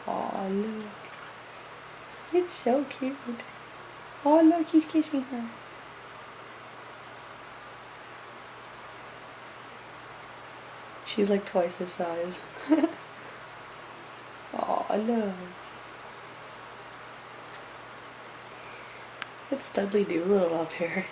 Aw, look. It's so cute. Oh, look, he's kissing her. She's like twice his size. Aw, look. It's Dudley Doolittle up here.